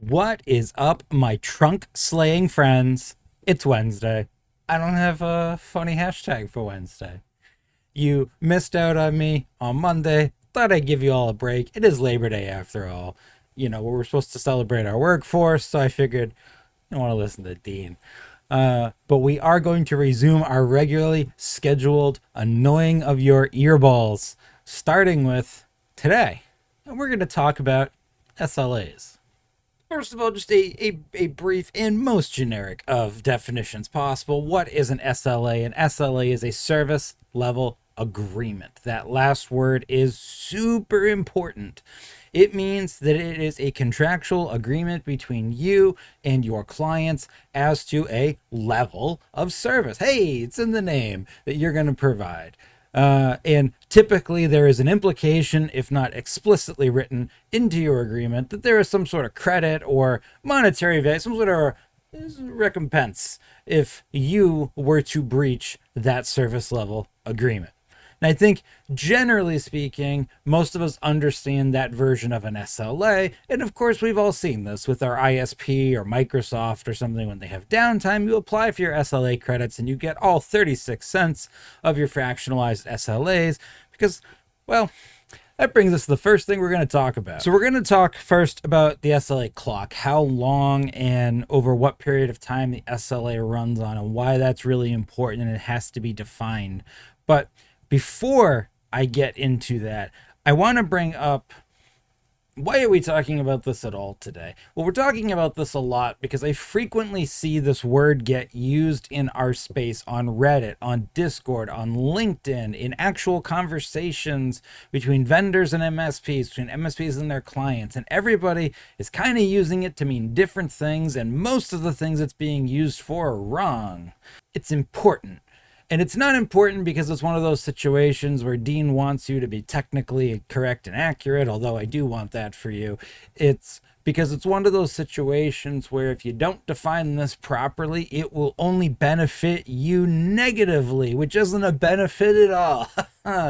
What is up, my trunk slaying friends? It's Wednesday. I don't have a funny hashtag for Wednesday. You missed out on me on Monday. Thought I'd give you all a break. It is Labor Day after all. You know, we're supposed to celebrate our workforce, so I figured I don't want to listen to Dean. But we are going to resume our regularly scheduled annoying of your earballs, starting with today. And we're going to talk about SLAs. First of all, just a brief and most generic of definitions possible. What is an SLA? An SLA is a service level agreement. That last word is super important. It means that it is a contractual agreement between you and your clients as to a level of service. Hey, it's in the name that you're going to provide. And typically there is an implication, if not explicitly written into your agreement, that there is some sort of credit or monetary value, some sort of recompense if you were to breach that service level agreement. And I think, generally speaking, most of us understand that version of an SLA. And of course, we've all seen this with our ISP or Microsoft or something. When they have downtime, you apply for your SLA credits and you get all 36 cents of your fractionalized SLAs because, well, that brings us to the first thing we're going to talk about. So we're going to talk first about the SLA clock, how long and over what period of time the SLA runs on and why that's really important and it has to be defined. But before I get into that, I want to bring up, why are we talking about this at all today? Well, we're talking about this a lot because I frequently see this word get used in our space on Reddit, on Discord, on LinkedIn, in actual conversations between vendors and MSPs, between MSPs and their clients, and everybody is kind of using it to mean different things, and most of the things it's being used for are wrong. It's important. And it's not important because it's one of those situations where Dean wants you to be technically correct and accurate, although I do want that for you. It's because it's one of those situations where if you don't define this properly, it will only benefit you negatively, which isn't a benefit at all.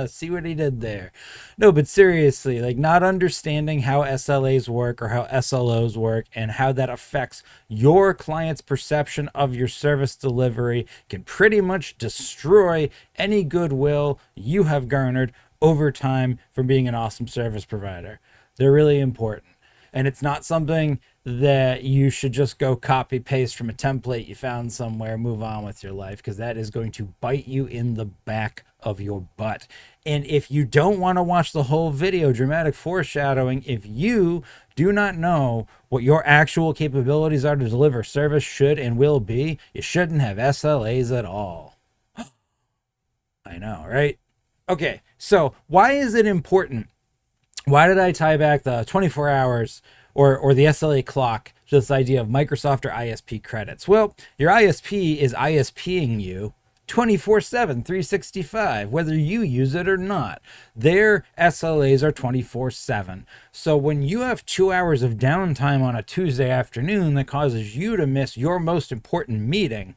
See what he did there? No, but seriously, like not understanding how SLAs work or how SLOs work and how that affects your client's perception of your service delivery can pretty much destroy any goodwill you have garnered over time from being an awesome service provider. They're really important. And it's not something that you should just go copy paste from a template you found somewhere, move on with your life, because that is going to bite you in the back of your butt. And if you don't want to watch the whole video, dramatic foreshadowing, if you do not know what your actual capabilities are to deliver service should and will be, you shouldn't have SLAs at all. I know, right? Okay, so why is it important? Why did I tie back the 24 hours or the SLA clock to this idea of Microsoft or ISP credits? Well, your ISP is ISPing you 24/7, 365, whether you use it or not. Their SLAs are 24/7. So when you have 2 hours of downtime on a Tuesday afternoon that causes you to miss your most important meeting,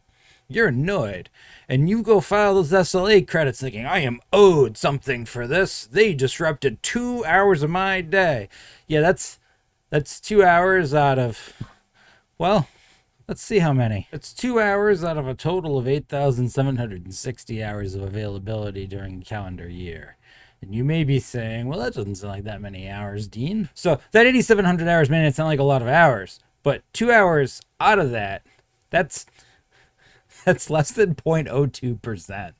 you're annoyed, and you go file those SLA credits thinking, I am owed something for this. They disrupted 2 hours of my day. Yeah, that's 2 hours out of, well, let's see how many. It's 2 hours out of a total of 8,760 hours of availability during the calendar year. And you may be saying, well, that doesn't sound like that many hours, Dean. So that 8,700 hours may not sound like a lot of hours, but 2 hours out of that, that's less than 0.02%.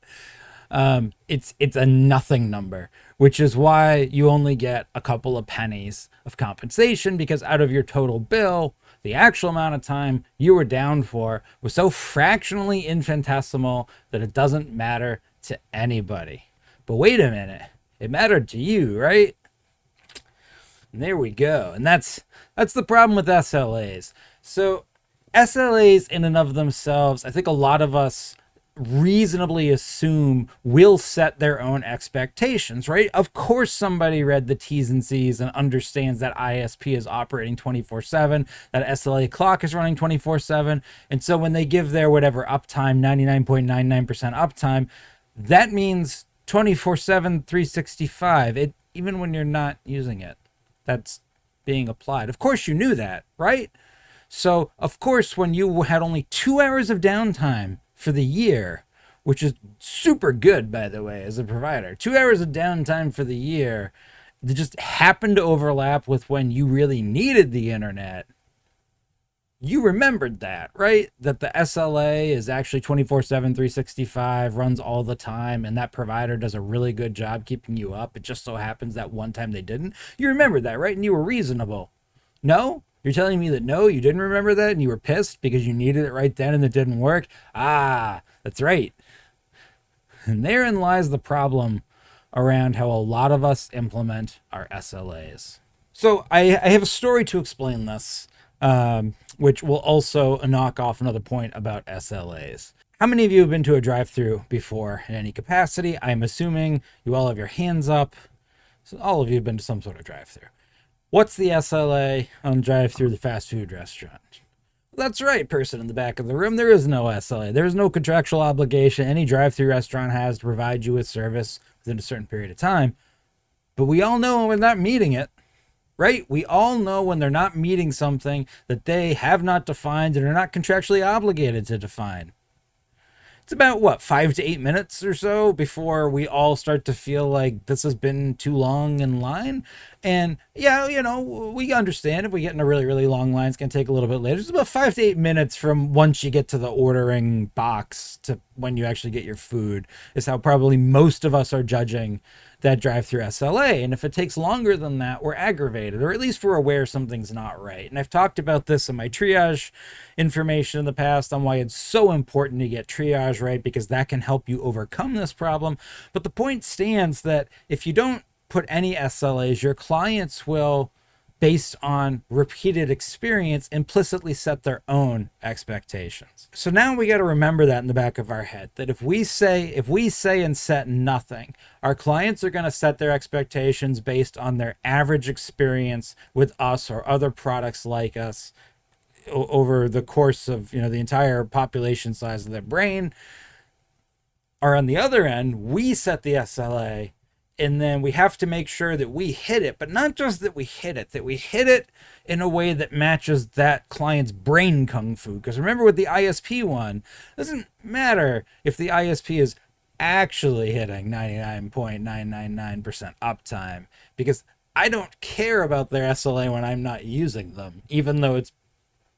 It's a nothing number, which is why you only get a couple of pennies of compensation, because out of your total bill, the actual amount of time you were down for was so fractionally infinitesimal that it doesn't matter to anybody. But wait a minute, it mattered to you, right? And there we go. And that's the problem with SLAs. So SLAs in and of themselves, I think a lot of us reasonably assume will set their own expectations, right? Of course, somebody read the T's and C's and understands that ISP is operating 24/7, that SLA clock is running 24/7. And so when they give their whatever uptime, 99.99% uptime, that means 24/7, 365, even when you're not using it. That's being applied. Of course you knew that, right? So, of course, when you had only 2 hours of downtime for the year, which is super good, by the way, as a provider, 2 hours of downtime for the year that just happened to overlap with when you really needed the internet, you remembered that, right? That the SLA is actually 24/7, 365, runs all the time, and that provider does a really good job keeping you up. It just so happens that one time they didn't. You remembered that, right? And you were reasonable. No? You're telling me that no, you didn't remember that and you were pissed because you needed it right then and it didn't work? Ah, that's right. And therein lies the problem around how a lot of us implement our SLAs. So I have a story to explain this, which will also knock off another point about SLAs. How many of you have been to a drive-thru before in any capacity? I'm assuming you all have your hands up. So all of you have been to some sort of drive-thru. What's the SLA on drive-thru the fast food restaurant? That's right, person in the back of the room. There is no SLA. There is no contractual obligation any drive-thru restaurant has to provide you with service within a certain period of time. But we all know when we're not meeting it, right? We all know when they're not meeting something that they have not defined and are not contractually obligated to define. It's about, what, 5 to 8 minutes or so before we all start to feel like this has been too long in line. And yeah, you know, we understand if we get in a really, really long line, it's going to take a little bit later. It's about 5 to 8 minutes from once you get to the ordering box to when you actually get your food is how probably most of us are judging that drive-through SLA. And if it takes longer than that, we're aggravated, or at least we're aware something's not right. And I've talked about this in my triage information in the past on why it's so important to get triage right, because that can help you overcome this problem. But the point stands that if you don't put any SLAs, your clients will, based on repeated experience, implicitly set their own expectations. So now we got to remember that in the back of our head, that if we say and set nothing, our clients are going to set their expectations based on their average experience with us or other products like us over the course of, you know, the entire population size of their brain. Or on the other end, we set the SLA, and then we have to make sure that we hit it, but not just that we hit it in a way that matches that client's brain kung fu. Because remember, with the ISP one, it doesn't matter if the ISP is actually hitting 99.999% uptime, because I don't care about their SLA when I'm not using them, even though it's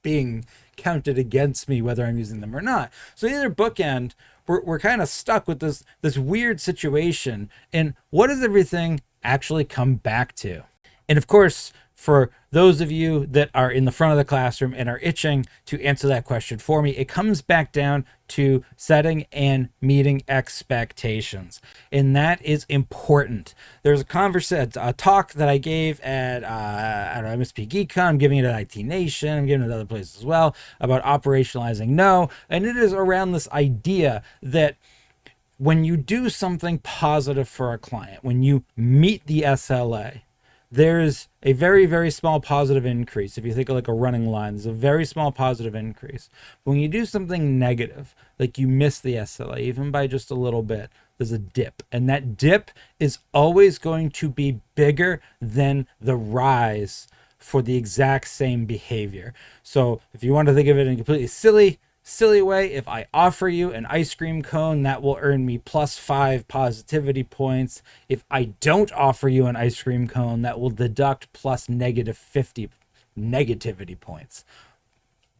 being counted against me whether I'm using them or not. So either bookend, we're kind of stuck with this weird situation. And what does everything actually come back to? And of course, for those of you that are in the front of the classroom and are itching to answer that question for me, it comes back down to setting and meeting expectations. And that is important. There's a talk that I gave at, 𝗵𝒊𝒈. I'm giving it at IT Nation. I'm giving it at other places as well about operationalizing no. And it is around this idea that when you do something positive for a client, when you meet the SLA, there's a very, very small positive increase. If you think of like a running line, there's a very small positive increase. When you do something negative, like you miss the SLA, even by just a little bit, there's a dip. And that dip is always going to be bigger than the rise for the exact same behavior. So if you want to think of it in a completely silly way, if I offer you an ice cream cone, that will earn me +5 positivity points. If I don't offer you an ice cream cone, that will deduct +-50 negativity points.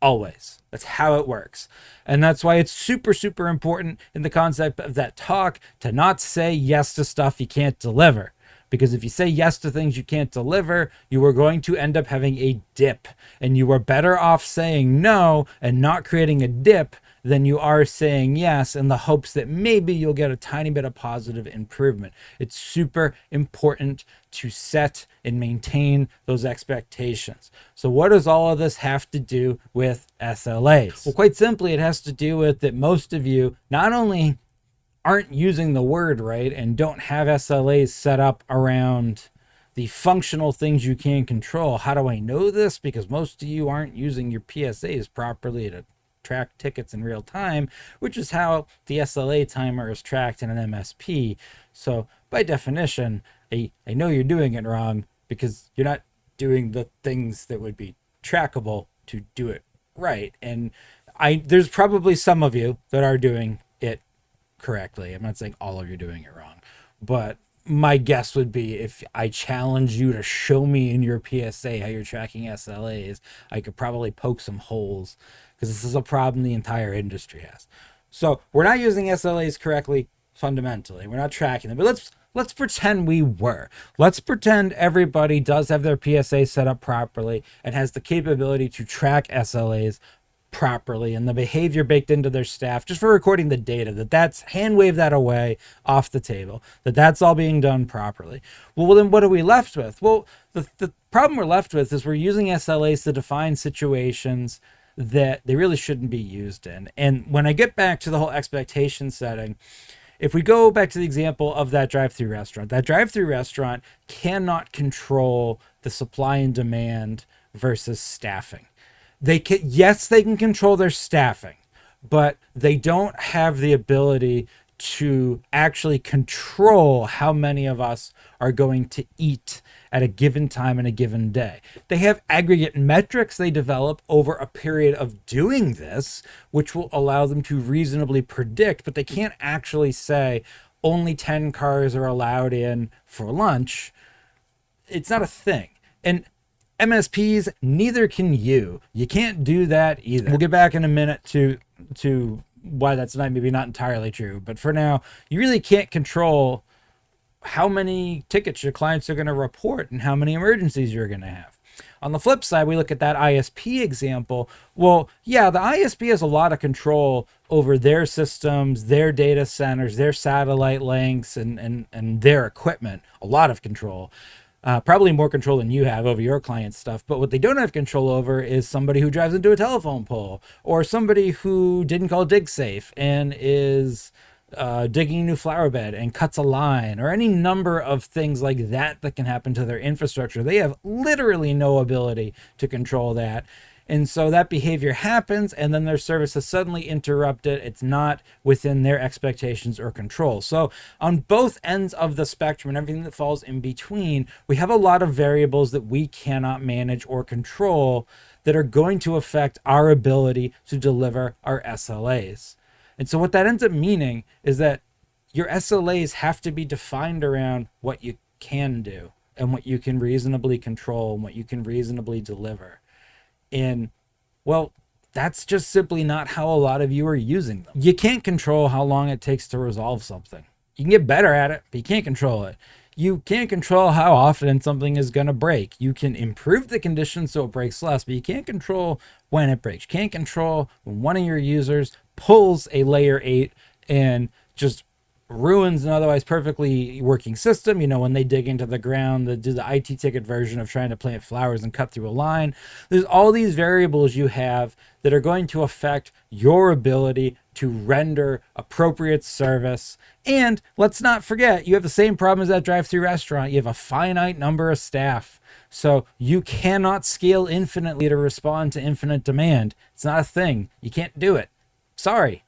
Always. That's how it works. And that's why it's super, super important in the concept of that talk to not say yes to stuff you can't deliver. Because if you say yes to things you can't deliver, you are going to end up having a dip. And you are better off saying no and not creating a dip than you are saying yes in the hopes that maybe you'll get a tiny bit of positive improvement. It's super important to set and maintain those expectations. So what does all of this have to do with SLAs? Well, quite simply, it has to do with that most of you not only aren't using the word right and don't have SLAs set up around the functional things you can control. How do I know this? Because most of you aren't using your PSAs properly to track tickets in real time, which is how the SLA timer is tracked in an MSP. So by definition, I know you're doing it wrong because you're not doing the things that would be trackable to do it right. And there's probably some of you that are doing it correctly. I'm not saying all of you are doing it wrong, but my guess would be if I challenge you to show me in your PSA how you're tracking SLAs, I could probably poke some holes, because this is a problem the entire industry has. So we're not using SLAs correctly fundamentally. We're not tracking them, but let's pretend we were. Let's pretend everybody does have their PSA set up properly and has the capability to track SLAs properly and the behavior baked into their staff just for recording the data, that's hand wave that away off the table, that's all being done properly. Well, then what are we left with? Well, the problem we're left with is we're using SLAs to define situations that they really shouldn't be used in. And when I get back to the whole expectation setting, if we go back to the example of that drive-through restaurant cannot control the supply and demand versus staffing. Yes, they can control their staffing, but they don't have the ability to actually control how many of us are going to eat at a given time in a given day. They have aggregate metrics they develop over a period of doing this, which will allow them to reasonably predict, but they can't actually say only 10 cars are allowed in for lunch. It's not a thing. And MSPs, neither can you. You can't do that either. We'll get back in a minute to why that's maybe not entirely true. But for now, you really can't control how many tickets your clients are going to report and how many emergencies you're going to have. On the flip side, we look at that ISP example. Well, yeah, the ISP has a lot of control over their systems, their data centers, their satellite links, and their equipment. A lot of control. Probably more control than you have over your client's stuff. But what they don't have control over is somebody who drives into a telephone pole, or somebody who didn't call DigSafe and is digging a new flower bed and cuts a line, or any number of things like that can happen to their infrastructure. They have literally no ability to control that. And so that behavior happens, and then their service is suddenly interrupted. It's not within their expectations or control. So on both ends of the spectrum and everything that falls in between, we have a lot of variables that we cannot manage or control that are going to affect our ability to deliver our SLAs. And so what that ends up meaning is that your SLAs have to be defined around what you can do and what you can reasonably control and what you can reasonably deliver. And well, that's just simply not how a lot of you are using them. You can't control how long it takes to resolve something. You can get better at it, but you can't control it. You can't control how often something is going to break. You can improve the conditions so it breaks less, but you can't control when it breaks. You can't control when one of your users pulls a layer 8 and just ruins an otherwise perfectly working system. You know, when they dig into the ground, they do the IT ticket version of trying to plant flowers and cut through a line. There's all these variables you have that are going to affect your ability to render appropriate service. And let's not forget, you have the same problem as that drive-through restaurant. You have a finite number of staff. So you cannot scale infinitely to respond to infinite demand. It's not a thing. You can't do it. Sorry.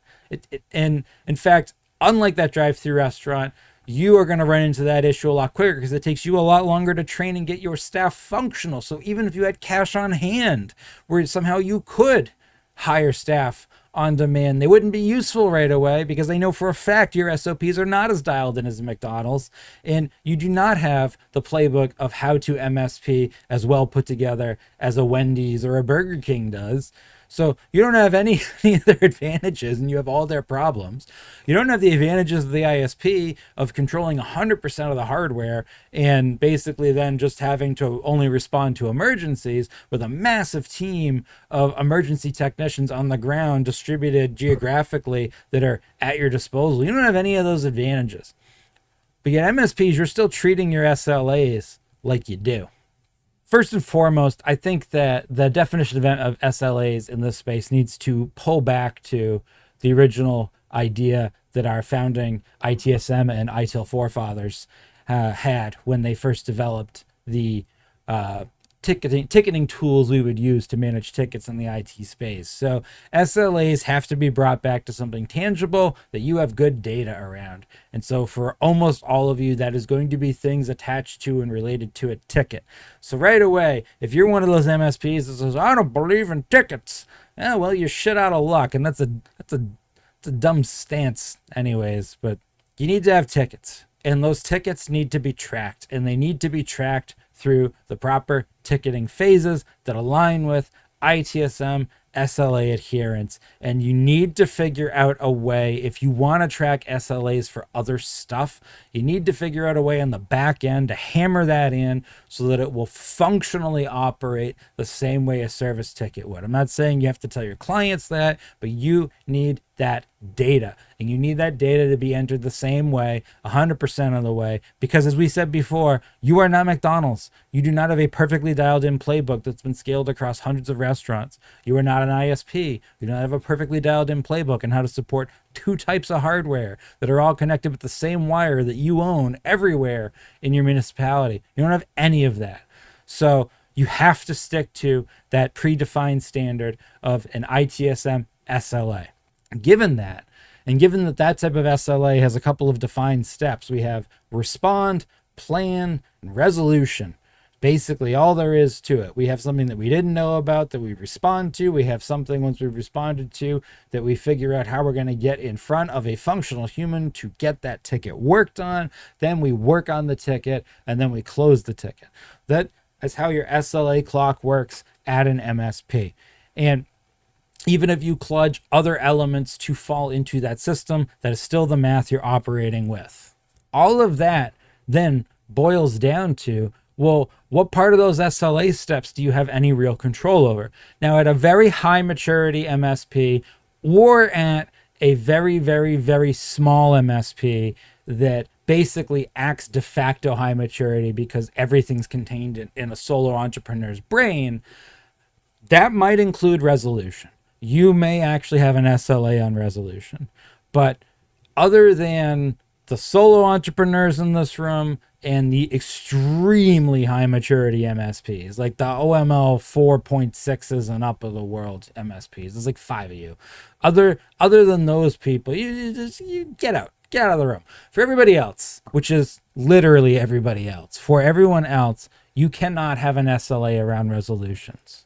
And in fact, unlike that drive-through restaurant, you are going to run into that issue a lot quicker because it takes you a lot longer to train and get your staff functional. So even if you had cash on hand where somehow you could hire staff on demand, they wouldn't be useful right away because they know for a fact your SOPs are not as dialed in as of and you do not have the playbook of how to MSP as well put together as a Wendy's or a Burger King does. So you don't have any of their advantages and you have all their problems. You don't have the advantages of the ISP of controlling 100% of the hardware and basically then just having to only respond to emergencies with a massive team of emergency technicians on the ground distributed geographically that are at your disposal. You don't have any of those advantages. But yet MSPs, you're still treating your SLAs like you do. First and foremost, I think that the definition of SLAs in this space needs to pull back to the original idea that our founding ITSM and ITIL forefathers had when they first developed the ticketing tools we would use to manage tickets in the IT space. So SLAs have to be brought back to something tangible that you have good data around. And so for almost all of you, that is going to be things attached to and related to a ticket. So right away, if you're one of those MSPs that says, I don't believe in tickets, well, you're shit out of luck. And that's a dumb stance anyways, but you need to have tickets. And those tickets need to be tracked, and they need to be tracked through the proper ticketing phases that align with ITSM SLA adherence. And you need to figure out a way, if you want to track SLAs for other stuff, you need to figure out a way on the back end to hammer that in so that it will functionally operate the same way a service ticket would. I'm not saying you have to tell your clients that, but you need that data, and you need that data to be entered the same way 100% of the way, because as we said before, you are not McDonald's. You do not have a perfectly dialed in playbook that's been scaled across hundreds of restaurants. You are not an ISP. You do not have a perfectly dialed in playbook on how to support 2 types of hardware that are all connected with the same wire that you own everywhere in your municipality. You don't have any of that. So you have to stick to that predefined standard of an ITSM SLA. Given that, and given that that type of SLA has a couple of defined steps, we have respond, plan, and resolution. Basically, all there is to it. We have something that we didn't know about that we respond to. We have something once we've responded to that we figure out how we're going to get in front of a functional human to get that ticket worked on. Then we work on the ticket, and then we close the ticket. That is how your SLA clock works at an MSP. And even if you kludge other elements to fall into that system, that is still the math you're operating with. All of that then boils down to, well, what part of those SLA steps do you have any real control over? Now, at a very high maturity MSP or at a very, very, very small MSP that basically acts de facto high maturity because everything's contained in a solo entrepreneur's brain, that might include resolution. You may actually have an SLA on resolution, but other than the solo entrepreneurs in this room and the extremely high maturity MSPs, like the OML 4.6s and up of the world MSPs, there's like 5 of you. Other than those people, you get out of the room. For everybody else, which is literally everybody else, for everyone else, you cannot have an SLA around resolutions.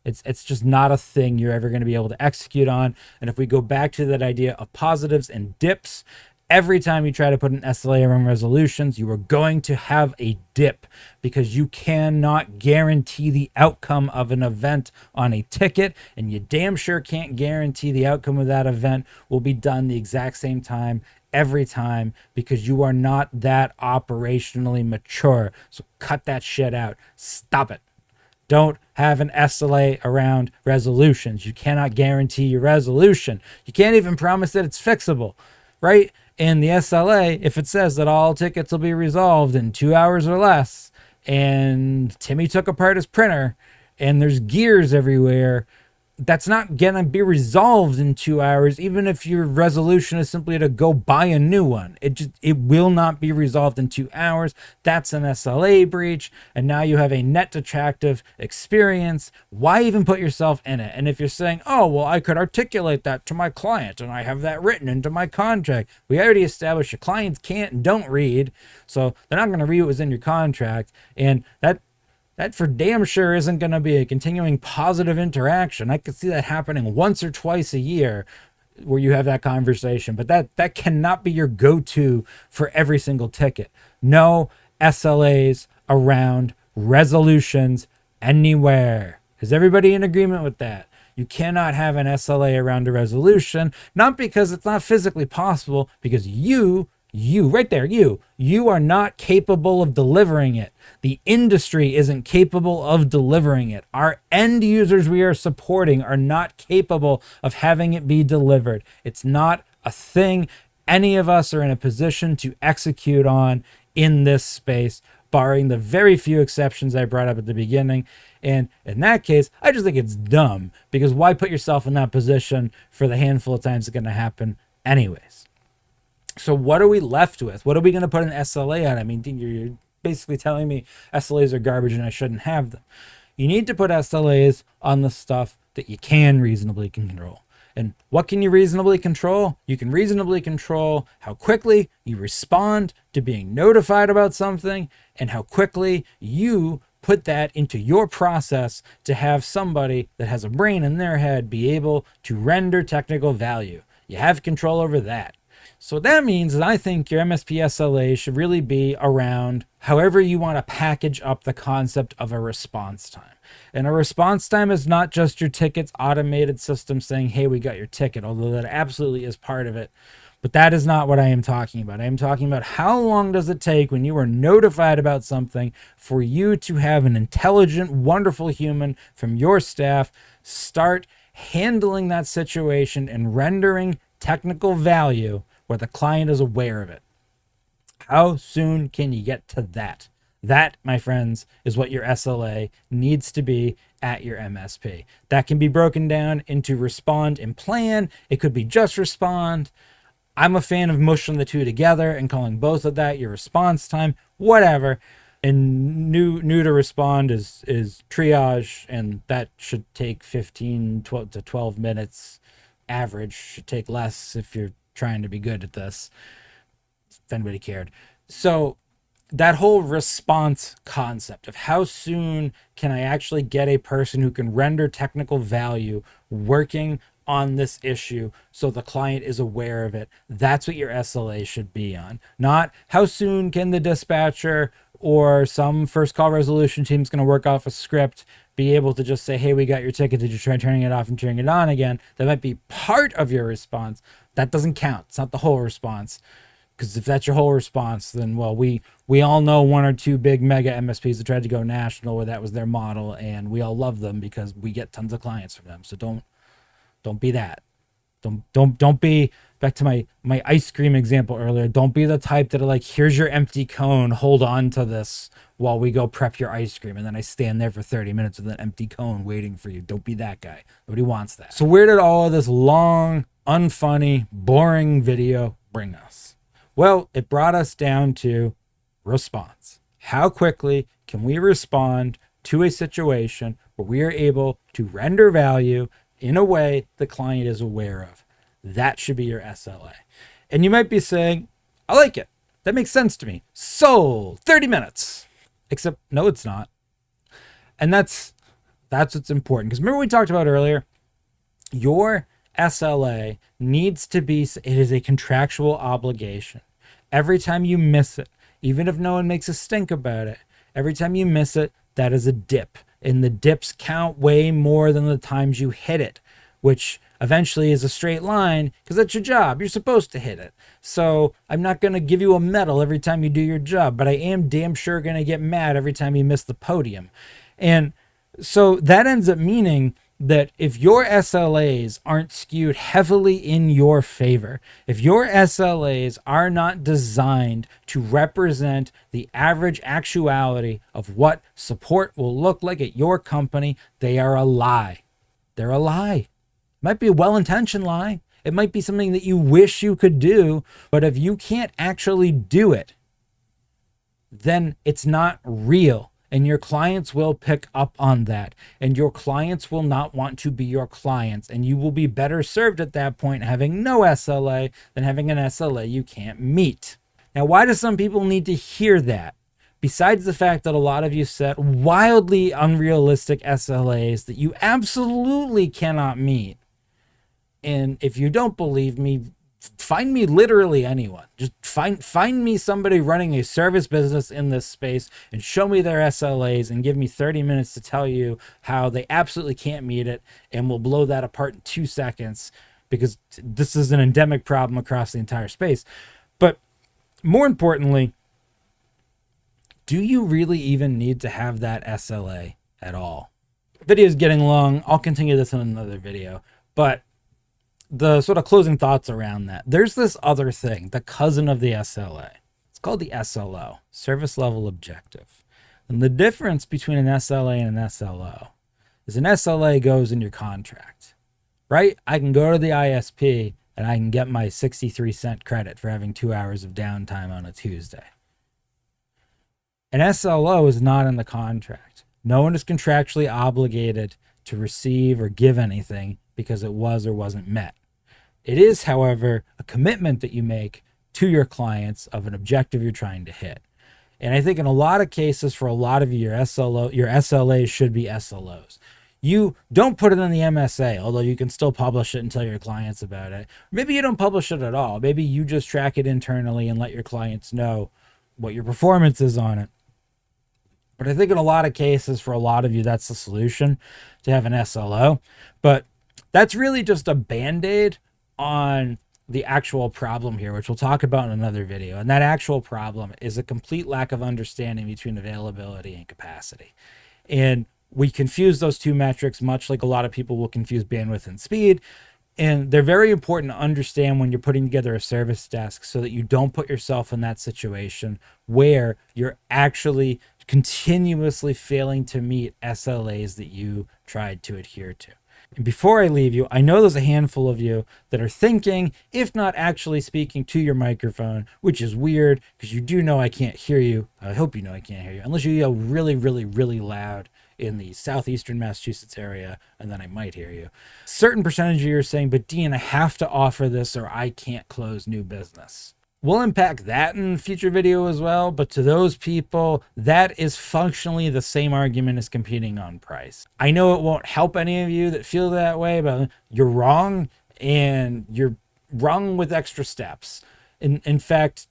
It's just not a thing you're ever going to be able to execute on. And if we go back to that idea of positives and dips, every time you try to put an SLA around resolutions, you are going to have a dip because you cannot guarantee the outcome of an event on a ticket, and you damn sure can't guarantee the outcome of that event will be done the exact same time every time because you are not that operationally mature. So cut that shit out. Stop it. Don't have an SLA around resolutions. You cannot guarantee your resolution. You can't even promise that it's fixable, right? In the SLA, if it says that all tickets will be resolved in 2 hours or less, and Timmy took apart his printer, and there's gears everywhere, that's not gonna be resolved in 2 hours, even if your resolution is simply to go buy a new one. It will not be resolved in 2 hours. That's an SLA breach, and now you have a net detractive experience. Why even put yourself in it? And if you're saying, oh, well, I could articulate that to my client, and I have that written into my contract. We already established your clients can't and don't read, so they're not gonna read what was in your contract, and that for damn sure isn't going to be a continuing positive interaction. I could see that happening once or twice a year where you have that conversation, but that cannot be your go-to for every single ticket. No SLAs around resolutions anywhere. Is everybody in agreement with that? You cannot have an SLA around a resolution, not because it's not physically possible, because you right there, you are not capable of delivering it. The industry isn't capable of delivering it. Our end users we are supporting are not capable of having it be delivered. It's not a thing any of us are in a position to execute on in this space, barring the very few exceptions I brought up at the beginning. And in that case, I just think it's dumb, because why put yourself in that position for the handful of times it's going to happen anyways? So what are we left with? What are we going to put an SLA on? I mean, basically telling me SLAs are garbage and I shouldn't have them. You need to put SLAs on the stuff that you can reasonably control. And what can you reasonably control? You can reasonably control how quickly you respond to being notified about something and how quickly you put that into your process to have somebody that has a brain in their head be able to render technical value. You have control over that. So what that means is I think your MSP SLA should really be around however you want to package up the concept of a response time. And a response time is not just your ticket's automated system saying, hey, we got your ticket, although that absolutely is part of it. But that is not what I am talking about. I am talking about how long does it take when you are notified about something for you to have an intelligent, wonderful human from your staff start handling that situation and rendering technical value where the client is aware of it. How soon can you get to that? That, my friends, is what your SLA needs to be at your MSP. That can be broken down into respond and plan. It could be just respond. I'm a fan of mushing the two together and calling both of that your response time, whatever. And new to respond is triage, and that should take 15 to 12 minutes. Average should take less if you're trying to be good at this, if anybody cared. So that whole response concept of how soon can I actually get a person who can render technical value working on this issue so the client is aware of it, that's what your SLA should be on. Not how soon can the dispatcher or some first call resolution team's going to work off a script be able to just say, hey, we got your ticket, did you try turning it off and turning it on again? That might be part of your response. That doesn't count. It's not the whole response. Because if that's your whole response, then, well, we all know one or two big mega MSPs that tried to go national where that was their model, and we all love them because we get tons of clients from them. So don't be that. Don't be, back to my ice cream example earlier, don't be the type that are like, here's your empty cone, hold on to this while we go prep your ice cream, and then I stand there for 30 minutes with an empty cone waiting for you. Don't be that guy. Nobody wants that. So where did all of this long, unfunny, boring video bring us? Well, it brought us down to response. How quickly can we respond to a situation where we are able to render value in a way the client is aware of? That should be your SLA. And you might be saying, I like it. That makes sense to me. Sold. 30 minutes. Except, no, it's not. And that's what's important. Because remember we talked about earlier, your SLA needs to be, it is a contractual obligation. Every time you miss it, even if no one makes a stink about it, every time you miss it, that is a dip. And the dips count way more than the times you hit it, which eventually is a straight line because that's your job. You're supposed to hit it. So I'm not going to give you a medal every time you do your job, but I am damn sure going to get mad every time you miss the podium. And so that ends up meaning that if your SLAs aren't skewed heavily in your favor, if your SLAs are not designed to represent the average actuality of what support will look like at your company, they are a lie. They're a lie. It might be a well-intentioned lie. It might be something that you wish you could do, but if you can't actually do it, then it's not real. And your clients will pick up on that. And your clients will not want to be your clients. And you will be better served at that point having no SLA than having an SLA you can't meet. Now, why do some people need to hear that? Besides the fact that a lot of you set wildly unrealistic SLAs that you absolutely cannot meet. And if you don't believe me, find me literally anyone. Just find me somebody running a service business in this space and show me their SLAs and give me 30 minutes to tell you how they absolutely can't meet it, and we'll blow that apart in 2 seconds because this is an endemic problem across the entire space. But more importantly, do you really even need to have that SLA at all? The video is getting long. I'll continue this in another video, but the sort of closing thoughts around that. There's this other thing, the cousin of the SLA. It's called the SLO, Service Level Objective. And the difference between an SLA and an SLO is an SLA goes in your contract, right? I can go to the ISP and I can get my 63 cent credit for having 2 hours of downtime on a Tuesday. An SLO is not in the contract. No one is contractually obligated to receive or give anything because it was or wasn't met. It is, however, a commitment that you make to your clients of an objective you're trying to hit. And I think in a lot of cases, for a lot of you, your SLAs should be SLOs. You don't put it in the MSA, although you can still publish it and tell your clients about it. Maybe you don't publish it at all. Maybe you just track it internally and let your clients know what your performance is on it. But I think in a lot of cases, for a lot of you, that's the solution, to have an SLO. But that's really just a Band-Aid on the actual problem here, which we'll talk about in another video. And that actual problem is a complete lack of understanding between availability and capacity. And we confuse those two metrics, much like a lot of people will confuse bandwidth and speed. And they're very important to understand when you're putting together a service desk, so that you don't put yourself in that situation where you're actually continuously failing to meet SLAs that you tried to adhere to. And before I leave you, I know there's a handful of you that are thinking, if not actually speaking to your microphone, which is weird because you do know I can't hear you. I hope you know I can't hear you, unless you yell really, really, really loud in the southeastern Massachusetts area, and then I might hear you. Certain percentage of you are saying, but Dean, I have to offer this or I can't close new business. We'll unpack that in a future video as well, but to those people, that is functionally the same argument as competing on price. I know it won't help any of you that feel that way, but you're wrong, and you're wrong with extra steps. In fact,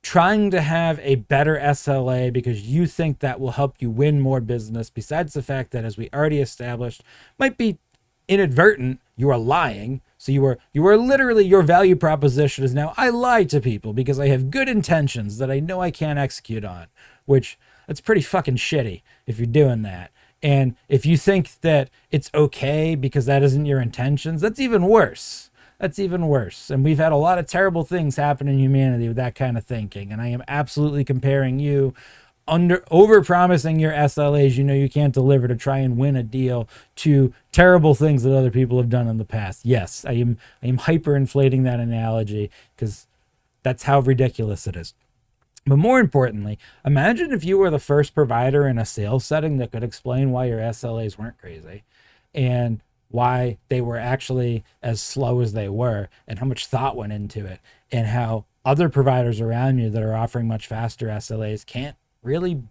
trying to have a better SLA because you think that will help you win more business, besides the fact that, as we already established, might be inadvertent, you are lying. So you are literally, your value proposition is now, I lie to people because I have good intentions that I know I can't execute on, which that's pretty fucking shitty if you're doing that. And if you think that it's okay because that isn't your intentions, that's even worse. That's even worse. And we've had a lot of terrible things happen in humanity with that kind of thinking. And I am absolutely comparing you over-promising your SLAs you know you can't deliver to try and win a deal, to terrible things that other people have done in the past. Yes, I am hyper-inflating that analogy because that's how ridiculous it is. But more importantly, imagine if you were the first provider in a sales setting that could explain why your SLAs weren't crazy and why they were actually as slow as they were, and how much thought went into it, and how other providers around you that are offering much faster SLAs can't really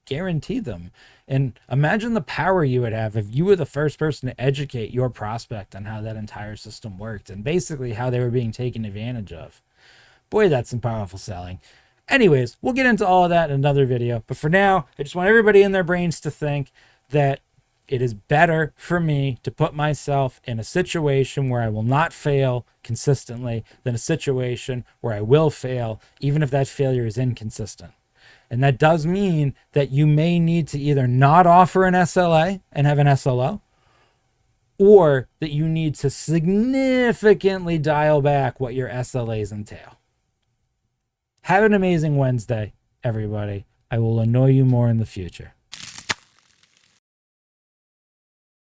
guarantee them. And imagine the power you would have if you were the first person to educate your prospect on how that entire system worked and basically how they were being taken advantage of. Boy, that's some powerful selling. Anyways, we'll get into all of that in another video. But for now, I just want everybody in their brains to think that it is better for me to put myself in a situation where I will not fail consistently than a situation where I will fail, even if that failure is inconsistent. And that does mean that you may need to either not offer an SLA and have an SLO, or that you need to significantly dial back what your SLAs entail. Have an amazing Wednesday, everybody. I will annoy you more in the future.